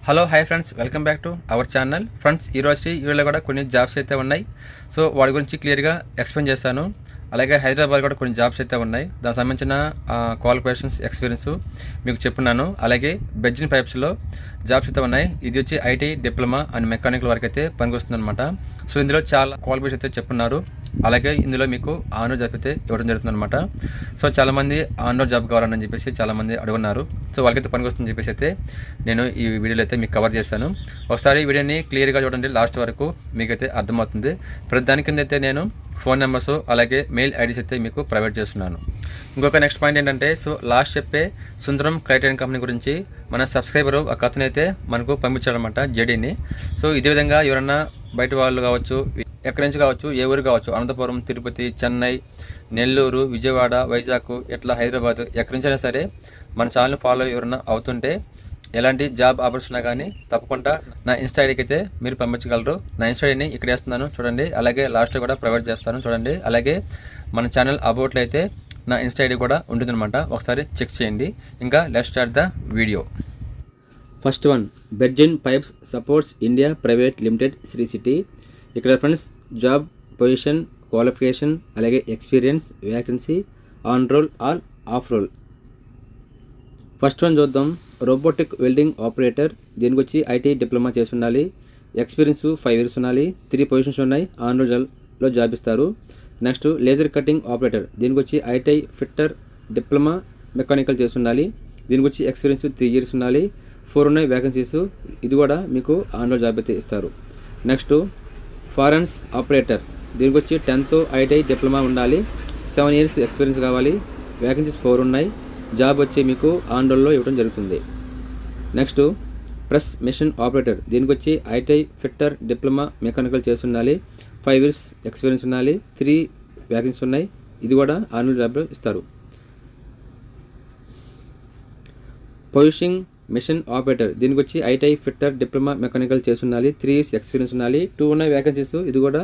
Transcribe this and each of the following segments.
Hello hi friends, welcome back to our channel. Friends, ఈరోజు వీళ్ళు కూడా కొన్ని జాబ్స్ అయితే ఉన్నాయి. సో వాటి గురించి క్లియర్గా ఎక్స్ప్లెయిన్ చేస్తాను. అలాగే హైదరాబాద్ కూడా కొన్ని జాబ్స్ అయితే ఉన్నాయి. దానికి సంబంధించిన క్వాలిఫికేషన్స్, ఎక్స్పీరియన్స్ మీకు చెప్పున్నాను. అలాగే బెడ్జిన్ పైప్స్లో జాబ్స్ అయితే ఉన్నాయి. ఇది వచ్చి ఐటీ డిప్లొమా అండ్ మెకానికల్ వరకు అయితే పనికొస్తుంది అనమాట. సో ఇందులో చాలా క్వాలిఫికేషన్ అయితే చెప్పున్నారు. అలాగే ఇందులో మీకు ఆన్ రోడ్ జాబ్ అయితే ఇవ్వడం జరుగుతుంది అనమాట. సో చాలామంది ఆన్ రోడ్ జాబ్ కావాలని చెప్పేసి చాలామంది అడుగున్నారు. సో వాళ్ళకైతే పనికొస్తుందని చెప్పేసి అయితే నేను ఈ వీడియోలో అయితే మీకు కవర్ చేశాను. ఒకసారి వీడియోని క్లియర్గా చూడండి, లాస్ట్ వరకు మీకైతే అర్థమవుతుంది. ప్రతి దాని కింద అయితే నేను ఫోన్ నెంబర్స్ అలాగే మెయిల్ ఐడీస్ అయితే మీకు ప్రొవైడ్ చేస్తున్నాను. ఇంకొక నెక్స్ట్ పాయింట్ ఏంటంటే, సో లాస్ట్ చెప్పే సుందరం క్రైటీరియన్ కంపెనీ గురించి మన సబ్స్క్రైబరు ఒక అతనైతే మనకు పంపించాడనమాట, జేడీని. సో ఇదే విధంగా ఎవరన్నా బయట వాళ్ళు కావచ్చు, ఎక్కడి నుంచి కావచ్చు, ఏ ఊరు కావచ్చు, అనంతపురం, తిరుపతి, చెన్నై, నెల్లూరు, విజయవాడ, వైజాగ్, ఇట్లా హైదరాబాద్, ఎక్కడి నుంచి అయినా సరే మన ఛానల్ ఫాలో ఎవరన్నా అవుతుంటే ఎలాంటి జాబ్ ఆఫర్స్ ఉన్నా కానీ తప్పకుండా నా ఇన్స్టా ఐడికి అయితే మీరు పంపించగలరు. నా ఇన్స్టా ఐడిని ఇక్కడ వేస్తున్నాను చూడండి. అలాగే లాస్ట్లో కూడా ప్రొవైడ్ చేస్తాను చూడండి. అలాగే మన ఛానల్ అబౌట్లో అయితే నా ఇన్స్టా ఐడి కూడా ఉంటుందన్నమాట, ఒకసారి చెక్ చేయండి. ఇంకా let's start the video. First one, బెడ్జిన్ pipes supports India private limited, Sri City. ఇక్కడ ఫ్రెండ్స్ జాబ్ పొజిషన్, క్వాలిఫికేషన్, అలాగే experience, vacancy, on role or off role. First one చూద్దాం. రోబోటిక్ వెల్డింగ్ ఆపరేటర్, దీనికి వచ్చి ఐటీ డిప్లొమా చేసి ఉండాలి. ఎక్స్పీరియన్స్ 5 years ఉండాలి. 3 positions ఉన్నాయి. ఆన్ రోల్లో జాబ్ ఇస్తారు. నెక్స్ట్ లేజర్ కటింగ్ ఆపరేటర్, దీనికి వచ్చి ఐటీ ఫిట్టర్ డిప్లొమా మెకానికల్ చేసి ఉండాలి. దీనికి వచ్చి ఎక్స్పీరియన్స్ 3 years ఉండాలి. 4 ఉన్నాయి వ్యాకెన్సీస్. ఇది కూడా మీకు ఆన్ రోల్ జాబ్ అయితే ఇస్తారు. నెక్స్ట్ ఫారెన్స్ ఆపరేటర్, దీనికి వచ్చి 10th ఐటీ డిప్లొమా ఉండాలి. 7 years ఎక్స్పీరియన్స్ కావాలి. వ్యాకెన్సీస్ 4 ఉన్నాయి. జాబ్ వచ్చి మీకు ఆన్ రోల్లో ఇవ్వడం జరుగుతుంది. నెక్స్ట్ ప్రెస్ మెషిన్ ఆపరేటర్, దీనికి వచ్చి ఐటీ ఫిట్టర్ డిప్లొమా మెకానికల్ చేసి ఉండాలి. 5 years ఎక్స్పీరియన్స్ ఉండాలి. 3 వ్యాకెన్సీస్ ఉన్నాయి. ఇది కూడా ఆన్ రోల్ జాబ్లో ఇస్తారు. పొజిషింగ్ మెషిన్ ఆపరేటర్, దీనికి వచ్చి ఐటీ ఫిట్టర్ డిప్లొమా మెకానికల్ చేసి ఉండాలి. 3 years ఎక్స్పీరియన్స్ ఉండాలి. 2 ఉన్నాయి వ్యాకెన్సీస్. ఇది కూడా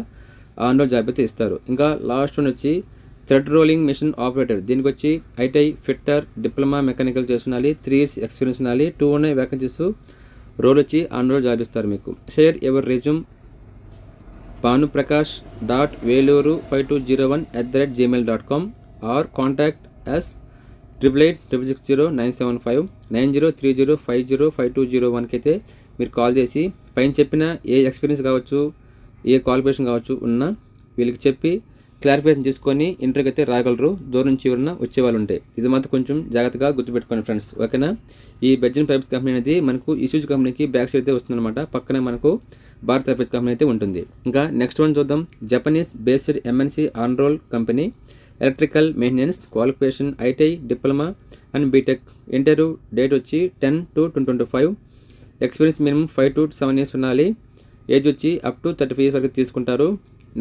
ఆన్ రోల్ జాబ్ అయితే ఇస్తారు. ఇంకా లాస్ట్ వన్ వచ్చి థ్రెడ్ రోలింగ్ మెషిన్ ఆపరేటర్, దీనికి వచ్చి ఐటీ ఫిట్టర్ డిప్లొమా మెకానికల్ చేస్తున్నారు. 3 years ఎక్స్పీరియన్స్ ఉండాలి. 2 ఉన్నాయి వ్యాకెన్సీస్. రోల్ వచ్చి ఆన్ రోల్ జాబ్ ఇస్తారు మీకు. Share ever resume panuprakash.veluru5201@gmail.com or contact us 8886609759 9030505201కి అయితే మీరు కాల్ చేసి పైన చెప్పిన ఏ ఎక్స్పీరియన్స్ కావచ్చు, ఏ క్వాలిఫికేషన్ కావచ్చు ఉన్నా వీళ్ళకి చెప్పి క్లారిఫికేషన్ తీసుకొని ఇంటర్వ్యూకి అయితే రాగలరు. దూరం నుంచి ఎవరన్నా వచ్చేవాళ్ళు ఉంటే. ఇది మాత్రం కొంచెం జాగ్రత్తగా గుర్తుపెట్టుకోండి ఫ్రెండ్స్, ఓకేనా. ఈ బెడ్జిన్ పైప్స్ కంపెనీ అనేది మనకు ఇష్యూజ్ కంపెనీకి బ్యాక్ సైడ్ అయితే వస్తుందన్నమాట. పక్కనే మనకు భారత్ పైప్స్ కంపెనీ అయితే ఉంటుంది. ఇంకా నెక్స్ట్ వన్ చూద్దాం. Japanese based MNC on roll company, electrical maintenance, qualification IT diploma and BTech. Interview date వచ్చి 10/2/2025. ఎక్స్పీరియన్స్ మినిమం 5 to 7 years ఉండాలి. ఏజ్ వచ్చి అప్ టు 35 years వరకు తీసుకుంటారు.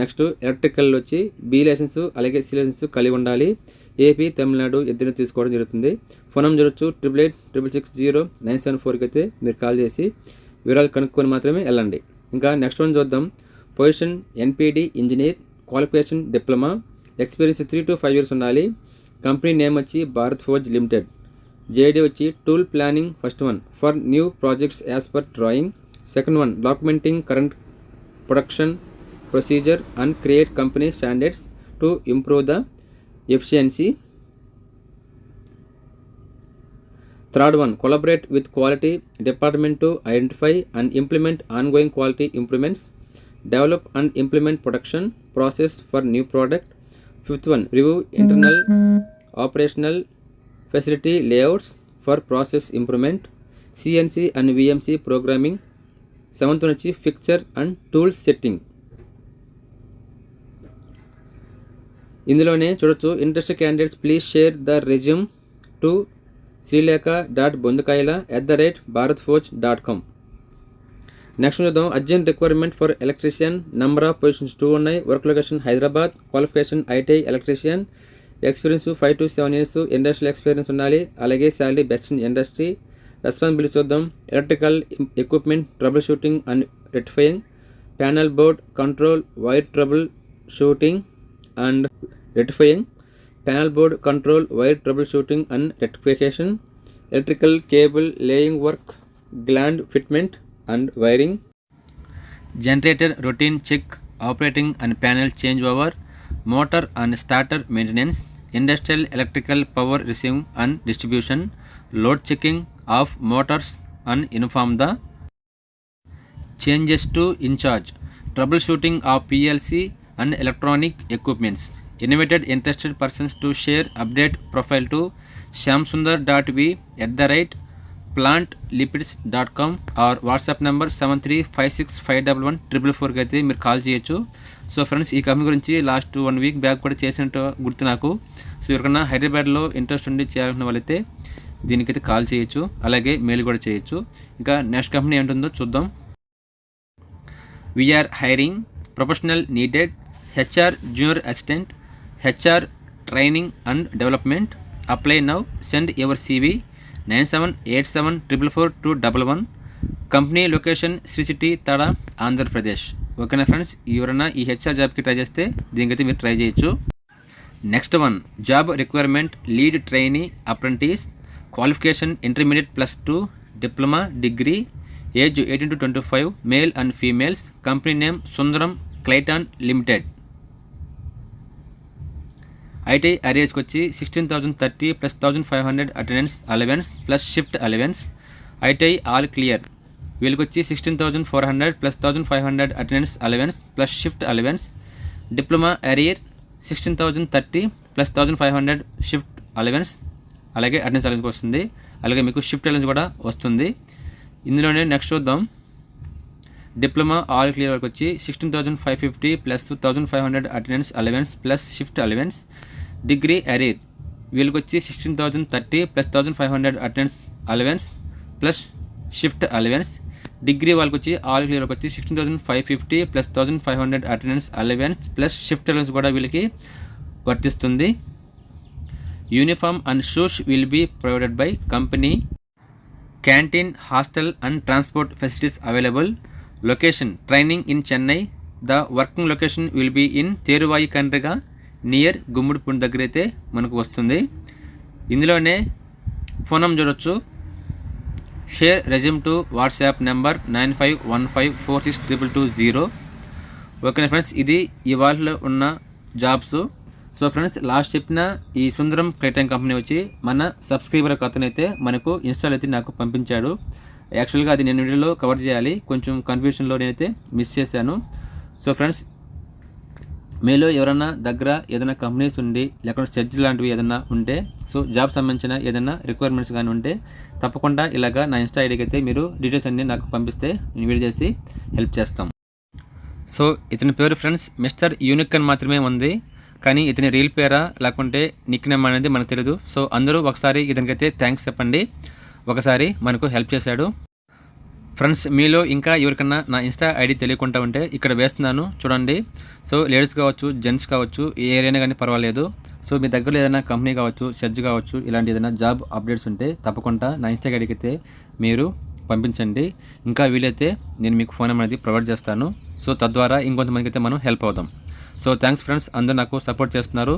నెక్స్ట్ ఎలక్ట్రికల్ వచ్చి బి లైసెన్స్ అలాగే సి లైసెన్స్ కలిగి ఉండాలి. ఏపీ, తమిళనాడు ఇద్దరు తీసుకోవడం జరుగుతుంది. ఫోన్ నెంబర్ వచ్చి 8886609774కి అయితే మీరు కాల్ చేసి వివరాలు కనుక్కొని మాత్రమే వెళ్ళండి. ఇంకా నెక్స్ట్ వన్ చూద్దాం. Position NPD engineer, qualification diploma, experience 3 to 5 years ఉండాలి. కంపెనీ నేమ్ వచ్చి భారత్ ఫోర్జ్ లిమిటెడ్. జేడీ వచ్చి tool planning first one for new projects as per drawing. Second one documenting current production procedure and create company standards to improve the efficiency. Third one, collaborate with quality department to identify and implement ongoing quality improvements, develop and implement production process for new product. Fifth one, review internal operational facility layouts for process improvement, CNC and VMC programming. Seventh one, fixture and tool setting. ఇందులోనే చూడొచ్చు. Interested candidates please share the resume to srilekha.bondakaila@bharatforge.com. Next చూద్దాం. Urgent requirement for electrician, number of positions 2 ఉన్నాయి. Work location Hyderabad. Qualification IT electrician, experience 5 to 7 years industrial experience ఉండాలి. అలాగే salary best in industry. Responsibility చూద్దాం. Electrical equipment trouble shooting and rectifying, panel board control, wire trouble shooting and rectifying, panel board control, wire troubleshooting and rectification, electrical cable laying work, gland fitment and wiring, generator routine check, operating and panel changeover, motor and starter maintenance, industrial electrical power receiving and distribution, load checking of motors and inform the changes to in charge, troubleshooting of PLC and electronic equipments. Invited interested persons to share update profile to shamsundar.v@plantlipids.com or WhatsApp number 7356511444కి అయితే మీరు call చేయొచ్చు. So friends, ఈ company గురించి last 1 week back కూడా చేసినట్టు గుర్తు నాకు. సో ఎవరికైనా హైదరాబాద్లో ఇంట్రెస్ట్ ఉండి చేయాలనుకున్న వాళ్ళైతే దీనికైతే కాల్ చేయొచ్చు, అలాగే మెయిల్ కూడా చేయొచ్చు. ఇంకా నెక్స్ట్ కంపెనీ ఏంటుందో చూద్దాం. We're hiring professional needed HR junior assistant, HR training and development. Apply now. Send your CV 9787444211. Company location Sri City Tada Andhra Pradesh. ఓకేనా ఫ్రెండ్స్, ఎవరైనా ఈ హెచ్ఆర్ జాబ్కి ట్రై చేస్తే దీనికైతే మీరు ట్రై చేయొచ్చు. Next one, job requirement lead trainee apprentice, qualification intermediate +2, diploma, degree, age 18 to 25, male and females. Company name Sundaram Clayton limited. IT అరేజ్కి వచ్చి 16,030 + 1,500 attendance allowance plus shift allowance. ITI all clear. వీళ్ళకి వచ్చి 16,400 + 1,500 attendance allowance plus shift allowance. Diploma arrear 16,030 + 1,500 shift allowance, అలాగే attendance allowance వస్తుంది, అలాగే మీకు shift allowance కూడా వస్తుంది. ఇందులోనే నెక్స్ట్ చూద్దాం. డిప్లొమా ఆల్ క్లియర్ వరకు వచ్చి 16,550 + 1,500 attendance allowance plus shift allowance. Degree arrear వీళ్ళకి వచ్చి 16,030 + 1,500 attendance allowance plus shift allowance. Degree వాళ్ళకి వచ్చి ఆల్ క్లియర్ వరకు వచ్చి 16,550 + 1,500 attendance allowance plus shift allowance కూడా వీళ్ళకి వర్తిస్తుంది. Uniform and shoes will be provided by company. Canteen, hostel and transport facilities available. Location training in Chennai. The working location will be in Thervoy Kandriga near Gummidipoondi దగ్గర అయితే మనకు వస్తుంది. ఇందులోనే ఫోన్ నెంబర్ చూడొచ్చు. Share resume to WhatsApp number 9515462220. ఓకేనా friends, ఇది ఇవాళ ఉన్న జాబ్స్. సో ఫ్రెండ్స్, లాస్ట్ చెప్పిన ఈ సుందరం క్లైటాన్ కంపెనీ వచ్చి మన సబ్స్క్రైబర్ అతనైతే మనకు ఇన్స్టాల్ అయితే నాకు పంపించాడు. యాక్చువల్గా అది నేను వీడియోలో కవర్ చేయాలి, కొంచెం కన్ఫ్యూషన్లో నేనైతే మిస్ చేశాను. సో ఫ్రెండ్స్, మీలో ఎవరైనా దగ్గర ఏదైనా కంపెనీస్ ఉండి లేకుంటే సెర్చ్ లాంటివి ఏదైనా ఉంటే, సో జాబ్ సంబంధించిన ఏదైనా రిక్వైర్మెంట్స్ కానీ ఉంటే తప్పకుండా ఇలాగా నా ఇన్స్టా ఐడికి అయితే మీరు డీటెయిల్స్ అన్నీ నాకు పంపిస్తే నేను వీడియో చేసి హెల్ప్ చేస్తాం. సో ఇతని పేరు ఫ్రెండ్స్ మిస్టర్ యూనిక్ అని మాత్రమే ఉంది, కానీ ఇతని రియల్ పేరా లేకుంటే నిక్ నేమ్ అనేది మనకు తెలియదు. సో అందరూ ఒకసారి ఇతనికైతే థ్యాంక్స్ చెప్పండి, ఒకసారి మనకు హెల్ప్ చేశాడు. ఫ్రెండ్స్, మీలో ఇంకా ఎవరికన్నా నా ఇన్స్టా ఐడి తెలియకుండా ఉంటే ఇక్కడ వేస్తున్నాను చూడండి. సో లేడీస్ కావచ్చు, జెంట్స్ కావచ్చు, ఏ ఏరియా కానీ పర్వాలేదు. సో మీ దగ్గరలో ఏదైనా కంపెనీ కావచ్చు, సెర్చ్ కావచ్చు, ఇలాంటి ఏదైనా జాబ్ అప్డేట్స్ ఉంటే తప్పకుండా నా ఇన్స్టా ఐడికి అయితే మీరు పంపించండి. ఇంకా వీలైతే నేను మీకు ఫోన్ నెంబర్ అనేది ప్రొవైడ్ చేస్తాను. సో తద్వారా ఇంకొంతమందికి అయితే మనం హెల్ప్ అవుదాం. సో థ్యాంక్స్ ఫ్రెండ్స్, అందరూ నాకు సపోర్ట్ చేస్తున్నారు.